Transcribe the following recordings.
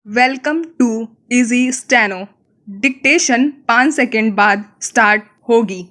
Welcome to easy steno. Dictation 5 second बाद start होगी।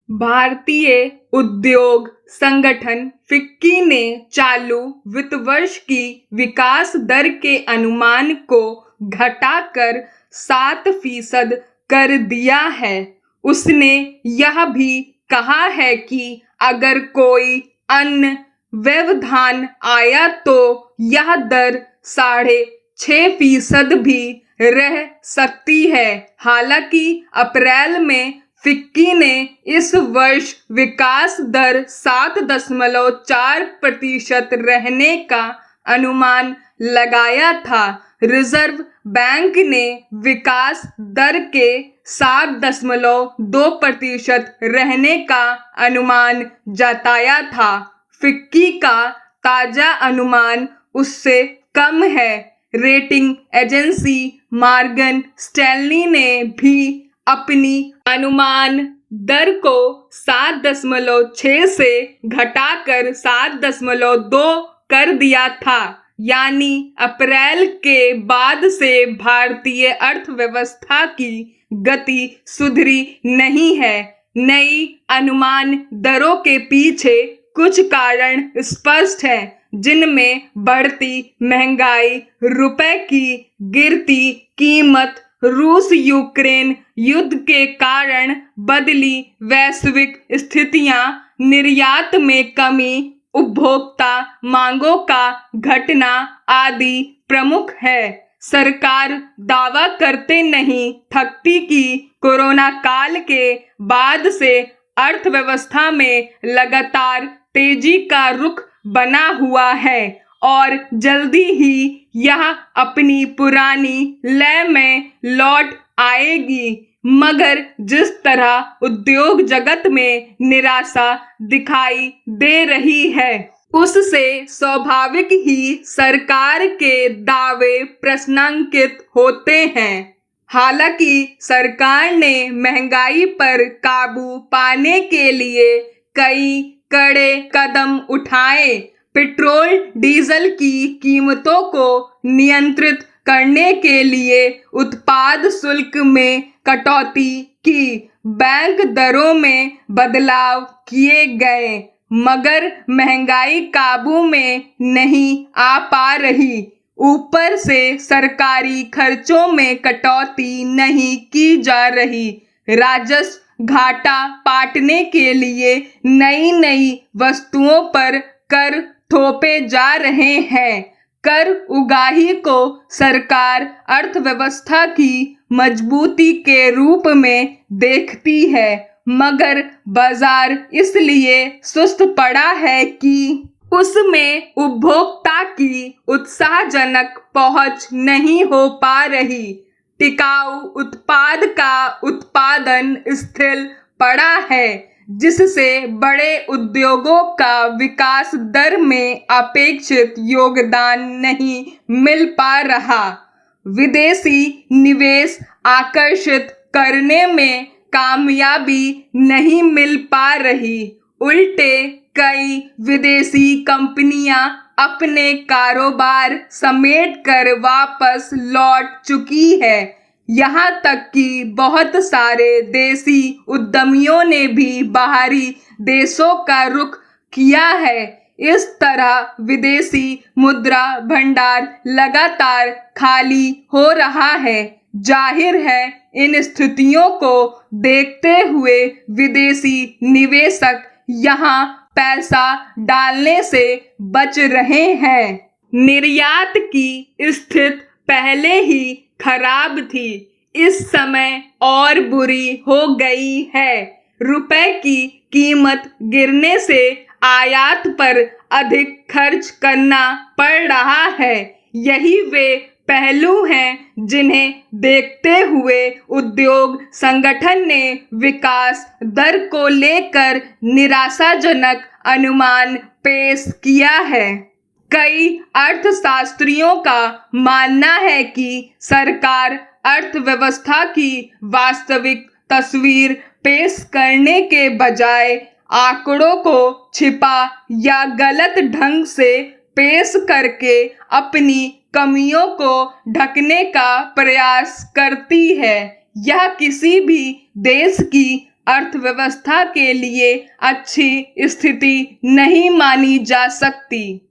भारतीय उद्योग संगठन फिक्की ने चालू वित्त वर्ष की विकास दर के अनुमान को घटाकर 7% कर दिया है। उसने यह भी कहा है कि अगर कोई अन्य व्यवधान आया तो यह दर 6.5% भी रह सकती है। हालांकि अप्रैल में फिक्की ने इस वर्ष विकास दर 7.4% रहने का अनुमान लगाया था। रिजर्व बैंक ने विकास दर के 7.2% रहने का अनुमान जताया था। फिक्की का ताजा अनुमान उससे कम है। रेटिंग एजेंसी मॉर्गन स्टैनली ने भी अपनी अनुमान दर को 7.6 से घटाकर 7.2 कर दिया था। यानी अप्रैल के बाद से भारतीय अर्थव्यवस्था की गति सुधरी नहीं है। नई अनुमान दरों के पीछे कुछ कारण स्पष्ट हैं, जिनमें बढ़ती महंगाई, रुपए की गिरती कीमत, रूस यूक्रेन युद्ध के कारण बदली वैश्विक स्थितियां, निर्यात में कमी, उपभोक्ता मांगों का घटना आदि प्रमुख है। सरकार दावा करते नहीं थकती कि कोरोना काल के बाद से अर्थव्यवस्था में लगातार तेजी का रुख बना हुआ है और जल्दी ही यह अपनी पुरानी लय में लौट आएगी। मगर जिस तरह उद्योग जगत में निराशा दिखाई दे रही है, उससे स्वाभाविक ही सरकार के दावे प्रश्नांकित होते हैं। हालांकि सरकार ने महंगाई पर काबू पाने के लिए कई कड़े कदम उठाए। पेट्रोल डीजल की कीमतों को नियंत्रित करने के लिए उत्पाद शुल्क में कटौती की, बैंक दरों में बदलाव किए गए, मगर महंगाई काबू में नहीं आ पा रही। ऊपर से सरकारी खर्चों में कटौती नहीं की जा रही। राजस्व घाटा पाटने के लिए नई नई वस्तुओं पर कर थोपे जा रहे हैं। कर उगाही को सरकार अर्थव्यवस्था की मजबूती के रूप में देखती है, मगर बाजार इसलिए सुस्त पड़ा है कि उसमें उपभोक्ता की उत्साहजनक पहुंच नहीं हो पा रही। टिकाऊ उत्पाद का उत्पादन स्थिर पड़ा है, जिससे बड़े उद्योगों का विकास दर में अपेक्षित योगदान नहीं मिल पा रहा। विदेशी निवेश आकर्षित करने में कामयाबी नहीं मिल पा रही। उल्टे कई विदेशी कंपनियां अपने कारोबार समेटकर वापस लौट चुकी है। यहाँ तक कि बहुत सारे देसी उद्यमियों ने भी बाहरी देशों का रुख किया है। इस तरह विदेशी मुद्रा भंडार लगातार खाली हो रहा है। जाहिर है, इन स्थितियों को देखते हुए विदेशी निवेशक यहाँ पैसा डालने से बच रहे हैं। निर्यात की स्थिति पहले ही खराब थी, इस समय और बुरी हो गई है। रुपए की कीमत गिरने से आयात पर अधिक खर्च करना पड़ रहा है। यही वे पहलू हैं जिन्हें देखते हुए उद्योग संगठन ने विकास दर को लेकर निराशाजनक अनुमान पेश किया है। कई अर्थशास्त्रियों का मानना है कि सरकार अर्थव्यवस्था की वास्तविक तस्वीर पेश करने के बजाय आंकड़ों को छिपा या गलत ढंग से पेश करके अपनी कमियों को ढकने का प्रयास करती है। यह किसी भी देश की अर्थव्यवस्था के लिए अच्छी स्थिति नहीं मानी जा सकती।